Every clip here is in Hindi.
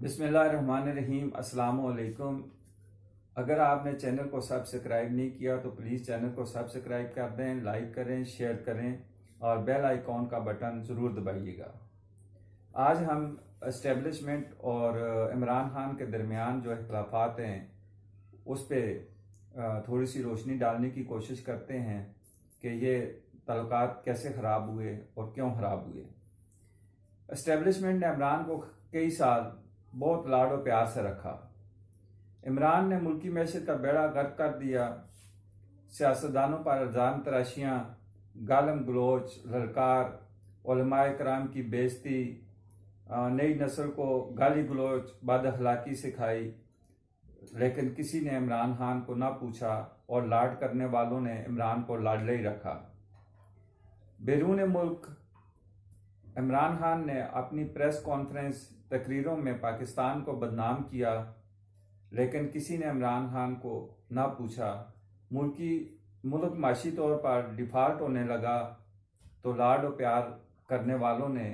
बिस्मिल्लाहिर्रहमानिर्रहीम। अस्सलाम वालेकुम। अगर आपने चैनल को सब्सक्राइब नहीं किया तो प्लीज़ चैनल को सब्सक्राइब कर दें, लाइक करें, शेयर करें और बेल आइकॉन का बटन ज़रूर दबाइएगा। आज हम इस्टेब्लिशमेंट और इमरान खान के दरमियान जो इख्तिलाफ़ात हैं उस पर थोड़ी सी रोशनी डालने की कोशिश करते हैं कि ये तल्लुकात कैसे ख़राब हुए और क्यों ख़राब हुए। इस्टेब्लिशमेंट ने इमरान को कई साल बहुत लाड और प्यार से रखा। इमरान ने मुल्की मैशत का बेड़ा गर्क कर दिया। सियासतदानों पर इल्ज़ाम तराशियाँ, गालम गलोच, ललकार, उलमाए कराम की बेइज्जती, नई नस्ल को गाली गलोच, बद अखलाकी सिखाई, लेकिन किसी ने इमरान खान को ना पूछा और लाड करने वालों ने इमरान को लाडले ही रखा। बैरून मुल्क इमरान खान ने अपनी प्रेस कॉन्फ्रेंस तकरीरों में पाकिस्तान को बदनाम किया, लेकिन किसी ने इमरान खान को ना पूछा। मुल्क माशी तौर पर डिफ़ॉल्ट होने लगा तो लाड और प्यार करने वालों ने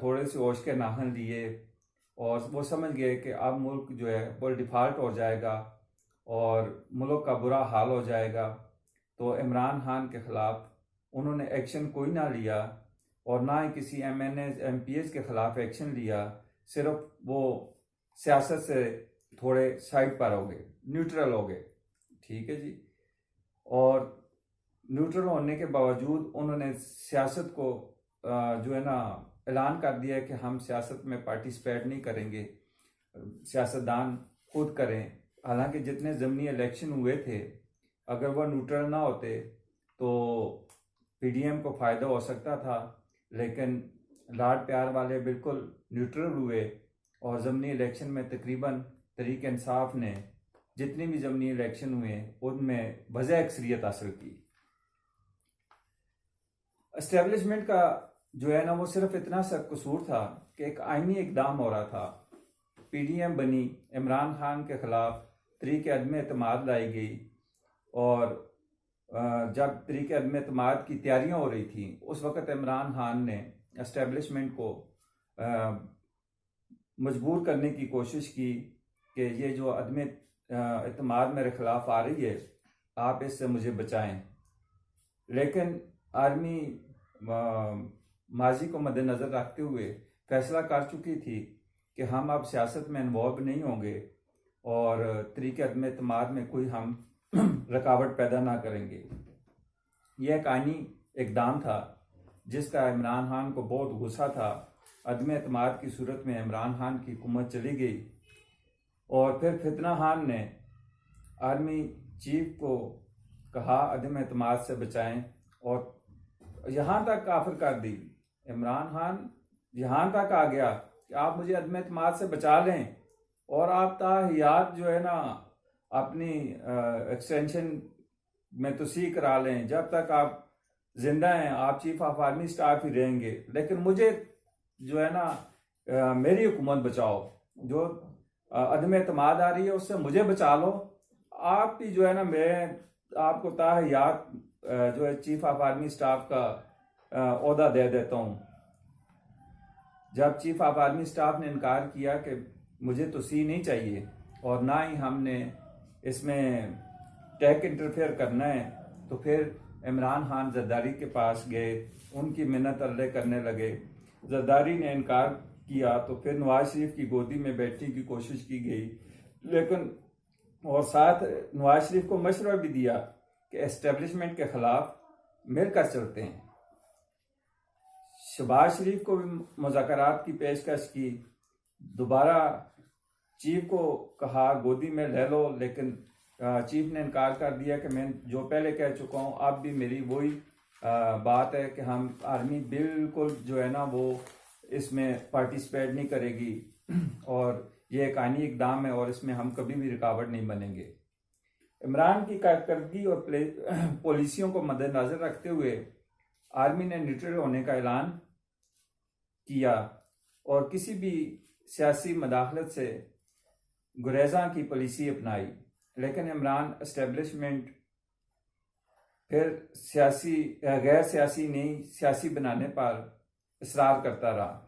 थोड़े से होश के नाहन लिए और वो समझ गए कि अब मुल्क जो है वो डिफ़ॉल्ट हो जाएगा और मुल्क का बुरा हाल हो जाएगा। तो इमरान खान के ख़िलाफ़ उन्होंने एक्शन कोई ना लिया और ना ही किसी MNA MPs के ख़िलाफ़ एक्शन लिया। सिर्फ वो सियासत से थोड़े साइड पर हो गए, न्यूट्रल हो गए। ठीक है जी। और न्यूट्रल होने के बावजूद उन्होंने सियासत को जो है ना ऐलान कर दिया कि हम सियासत में पार्टिसिपेट नहीं करेंगे, सियासतदान खुद करें। हालांकि जितने ज़मीनी इलेक्शन हुए थे, अगर वह न्यूट्रल ना होते तो PDM को फ़ायदा हो सकता था, लेकिन लाड प्यार वाले बिल्कुल न्यूट्रल हुए और ज़मीनी इलेक्शन में तकरीबन तहरीक इंसाफ ने जितने भी ज़मीनी इलेक्शन हुए उनमें वज़ह अक्सरियत हासिल की। एस्टेब्लिशमेंट का जो है ना वो सिर्फ इतना सा कसूर था कि एक आइनी इकदाम हो रहा था। PDM बनी, इमरान खान के ख़िलाफ़ तहरीक अदम एतमाद लाई गई और जब तहरीक अदम एतमाद की तैयारियां हो रही थी उस वक़्त इमरान खान ने एस्टेब्लिशमेंट को मजबूर करने की कोशिश की कि ये जो अदम एतमाद मेरे ख़िलाफ़ आ रही है, आप इससे मुझे बचाएं। लेकिन आर्मी माजी को मद्देनज़र रखते हुए फैसला कर चुकी थी कि हम अब सियासत में इन्वॉल्व नहीं होंगे और तहरीक अदम एतमाद में कोई हम रुकावट पैदा ना करेंगे। यह एक आइनी इकदाम था जिसका इमरान खान को बहुत गुस्सा था। अदम एतमाद की सूरत में इमरान खान की हुकूमत चली गई और फिर फितना खान ने आर्मी चीफ को कहा अदम एतमाद से बचाएं और यहाँ तक ऑफर कर दी। इमरान खान यहाँ तक आ गया कि आप मुझे अदम एतमाद से बचा लें और आप ताहियात जो है ना अपनी एक्सटेंशन में तोसी करा लें, जब तक आप जिंदा हैं आप चीफ ऑफ आर्मी स्टाफ ही रहेंगे, लेकिन मुझे जो है ना मेरी हुकूमत बचाओ, जो अदम एतमाद आ रही है उससे मुझे बचा लो। आप भी जो है ना मैं आपको ताहियात जो है चीफ ऑफ आर्मी स्टाफ का ओहदा दे देता हूँ। जब चीफ ऑफ आर्मी स्टाफ ने इनकार किया कि मुझे तोसी नहीं चाहिए और ना ही हमने इसमें टेक इंटरफेयर करना है, तो फिर इमरान खान जरदारी के पास गए, उनकी मिन्नत अल्ले करने लगे। जरदारी ने इनकार किया तो फिर नवाज शरीफ की गोदी में बैठने की कोशिश की गई, लेकिन और साथ नवाज शरीफ को मशवरा भी दिया कि एस्टेब्लिशमेंट के खिलाफ मिलकर चलते हैं। शहबाज शरीफ को भी मुज़ाकरात की पेशकश की, दोबारा चीफ को कहा गोदी में ले लो, लेकिन चीफ ने इनकार कर दिया कि मैं जो पहले कह चुका हूँ अब भी मेरी वही बात है कि हम आर्मी बिल्कुल जो है ना वो इसमें पार्टिसिपेट नहीं करेगी और ये एक आइनी इकदाम है और इसमें हम कभी भी रुकावट नहीं बनेंगे। इमरान की कारकर्दगी और पॉलिसियों को मद्देनजर रखते हुए आर्मी ने न्यूट्रल होने का ऐलान किया और किसी भी सियासी मदाखलत से गुरेज़ा की पॉलिसी अपनाई, लेकिन इमरान एस्टेब्लिशमेंट फिर गैर सियासी नहीं सियासी बनाने पर इसरार करता रहा।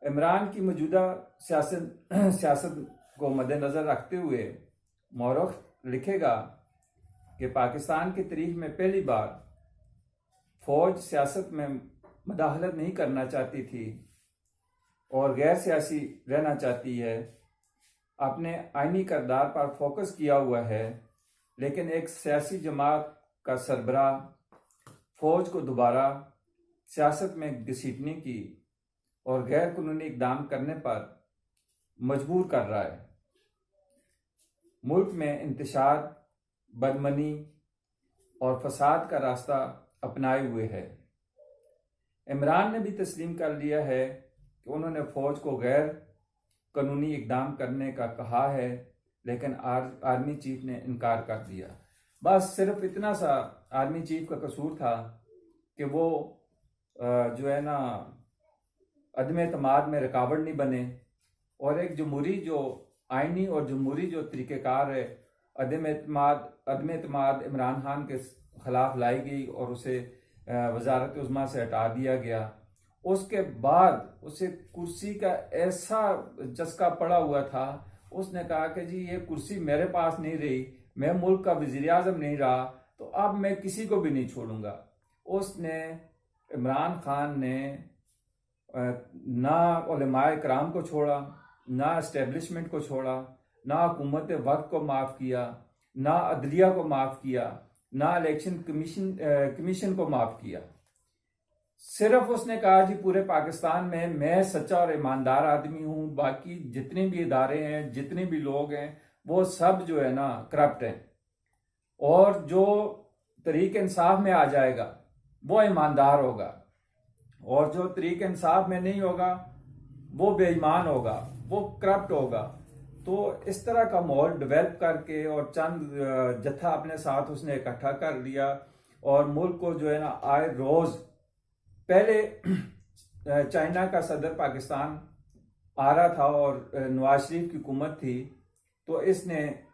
इमरान की मौजूदा सियासत को मद्देनज़र रखते हुए मौरख लिखेगा कि पाकिस्तान की तारीख में पहली बार फौज सियासत में मदाखलत नहीं करना चाहती थी और गैर सियासी रहना चाहती है, अपने आइनी किरदार पर फोकस किया हुआ है, लेकिन एक सियासी जमात का सरबराह फौज को दोबारा सियासत में घसीटने की और गैर कानूनी इकदाम करने पर मजबूर कर रहा है। मुल्क में इंतशार, बदमनी और फसाद का रास्ता अपनाए हुए है। इमरान ने भी तस्लीम कर लिया है कि उन्होंने फौज को गैर कानूनी इकदाम करने का कहा है, लेकिन आर्मी चीफ ने इनकार कर दिया। बस सिर्फ इतना सा आर्मी चीफ का कसूर था कि वो जो है ना अदम एतमाद में रुकावट नहीं बने, और एक जमहूरी जो आइनी और जमहूरी जो तरीक़ेकार है, अदम एतमाद इमरान खान के खिलाफ लाई गई और उसे वजारत उज़्मा से हटा दिया गया। उसके बाद उसे कुर्सी का ऐसा चस्का पड़ा हुआ था, उसने कहा कि जी ये कुर्सी मेरे पास नहीं रही, मैं मुल्क का वज़ीर आज़म नहीं रहा, तो अब मैं किसी को भी नहीं छोड़ूंगा। उसने इमरान खान ने ना उलमाए कराम को छोड़ा, ना एस्टेब्लिशमेंट को छोड़ा, ना हुकूमत वक्त को माफ़ किया, ना अदलिया को माफ़ किया, ना इलेक्शन कमीशन को माफ़ किया। सिर्फ उसने कहा जी पूरे पाकिस्तान में मैं सच्चा और ईमानदार आदमी हूँ, बाकी जितने भी इदारे हैं, जितने भी लोग हैं, वो सब जो है ना करप्ट हैं, और जो तरीक इंसाफ में आ जाएगा वो ईमानदार होगा, और जो तरीक इंसाफ में नहीं होगा वो बेईमान होगा, वो करप्ट होगा। तो इस तरह का माहौल डेवलप करके और चंद जत्था अपने साथ उसने इकट्ठा कर लिया, और मुल्क को जो है ना आए रोज, पहले चाइना का सदर पाकिस्तान आ रहा था और नवाज शरीफ की हुकूमत थी, तो इसने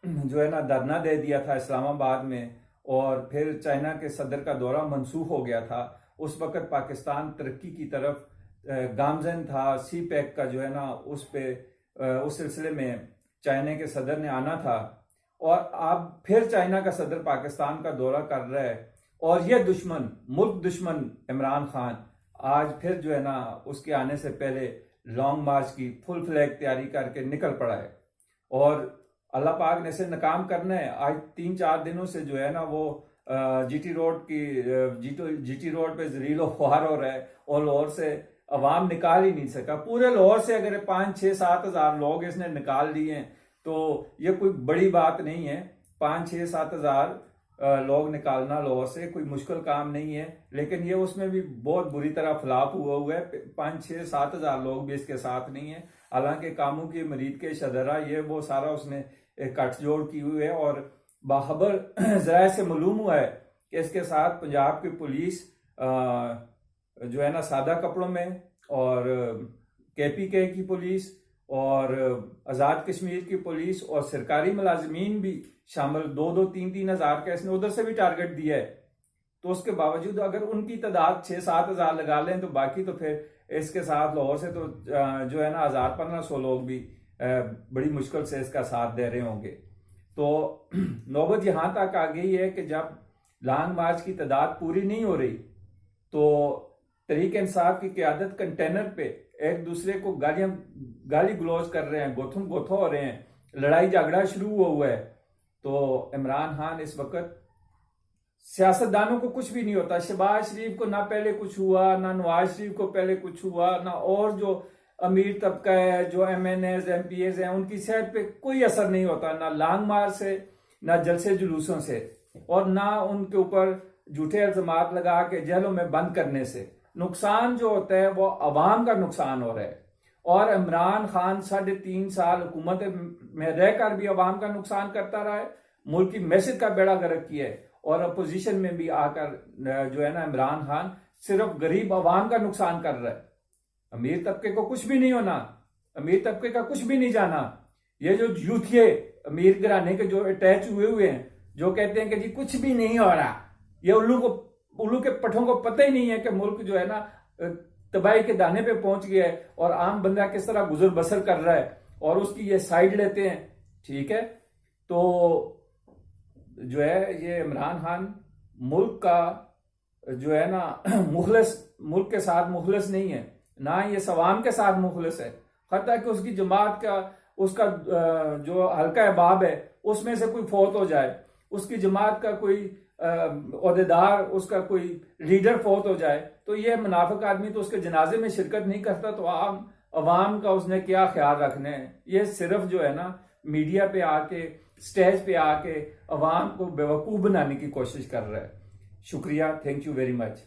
जो है ना धरना दे दिया था इस्लामाबाद में, और फिर चाइना के सदर का दौरा मनसूख हो गया था। उस वक़्त पाकिस्तान तरक्की की तरफ गामजन था, सी पैक का जो है ना उस सिलसिले में चाइना के सदर ने आना था, और अब फिर चाइना का सदर पाकिस्तान का दौरा कर रहा है, और यह दुश्मन, मुल्क दुश्मन इमरान खान आज फिर जो है ना उसके आने से पहले लॉन्ग मार्च की फुल फ्लैग तैयारी करके निकल पड़ा है, और अल्लाह पाक ने इसे नाकाम करना है। आज 3-4 दिनों से जो है ना वो जीटी रोड पे जरीलो ख्वार हो रहा है, और लाहौर से अवाम निकाल ही नहीं सका। पूरे लाहौर से अगर 5-6-7 हज़ार लोग इसने निकाल लिए हैं तो ये कोई बड़ी बात नहीं है। 5-6-7 हज़ार लोग निकालना लाहौर से कोई मुश्किल काम नहीं है, लेकिन ये उसमें भी बहुत बुरी तरह फ्लॉप हुआ है। 5-6-7 हज़ार लोग भी इसके साथ नहीं है। हालांकि कामों की मरीद के शदरा ये वो सारा उसने कटजोड़ की हुई है, और बाखबर ज़राए से मालूम हुआ है कि इसके साथ पंजाब की पुलिस जो है ना सादा कपड़ों में, और KPK की पुलिस, और आज़ाद कश्मीर की पुलिस, और सरकारी मुलाजमीन भी शामिल, 2-2, 3-3 हज़ार का इसने उधर से भी टारगेट दिया है। तो उसके बावजूद अगर उनकी तादाद 6-7 हज़ार लगा लें तो बाकी तो फिर इसके साथ लाहौर से तो जो है ना 1000-1500 लोग भी बड़ी मुश्किल से इसका साथ दे रहे होंगे। तो नौबत यहाँ तक आ गई है कि जब लॉन्ग मार्च की तादाद पूरी नहीं हो रही तो तहरीक इंसाफ की क़यादत कंटेनर पे एक दूसरे को गाली गलौज कर रहे हैं, गोथम गोथा हो रहे हैं, लड़ाई झगड़ा शुरू हुआ है। तो इमरान खान इस वक्त, सियासतदानों को कुछ भी नहीं होता, शहबाज शरीफ को ना पहले कुछ हुआ, ना नवाज शरीफ को पहले कुछ हुआ, ना और जो अमीर तबका है, जो MNAs MPAs हैं, उनकी सेहत पे कोई असर नहीं होता, ना लॉन्ग मार्च से, ना जलसे जुलूसों से, और ना उनके ऊपर झूठे इल्जामात लगा के जेलों में बंद करने से। नुकसान जो होता है वो अवाम का नुकसान हो रहा है, और इमरान खान 3.5 साल हुकूमत में रहकर भी अवाम का नुकसान करता रहा है, मुल्क की मैशत का बेड़ा गर्क किया है, और अपोजिशन में भी आकर जो है ना इमरान खान सिर्फ गरीब अवाम का नुकसान कर रहा है। अमीर तबके को कुछ भी नहीं होना, अमीर तबके का कुछ भी नहीं जाना। ये जो यूथिये अमीर घराने के जो अटैच हुए हैं, जो कहते हैं कि जी कुछ भी नहीं हो रहा, ये उल्लू के पठों को पता ही नहीं है कि मुल्क जो है ना तबाही के दाने पे पहुंच गया है और आम बंदा किस तरह गुजर बसर कर रहा है और उसकी ये साइड लेते हैं, ठीक है। तो जो है ये इमरान खान मुल्क का जो है ना मुखलिस, मुल्क के साथ मुखलिस नहीं है, ना ये सवाम के साथ मुखलिस है। हत्ता कि उसकी जमात का, उसका जो हल्का अहबाब है उसमें से कोई फौत हो जाए, उसकी जमात का कोई ओहदेदार, उसका कोई लीडर फौत हो जाए, तो ये मुनाफिक आदमी तो उसके जनाजे में शिरकत नहीं करता, तो आम अवाम का उसने क्या ख्याल रखना है। ये सिर्फ जो है ना मीडिया पे आके, स्टेज पे आके अवाम को बेवकूफ़ बनाने की कोशिश कर रहा है। शुक्रिया, थैंक यू वेरी मच।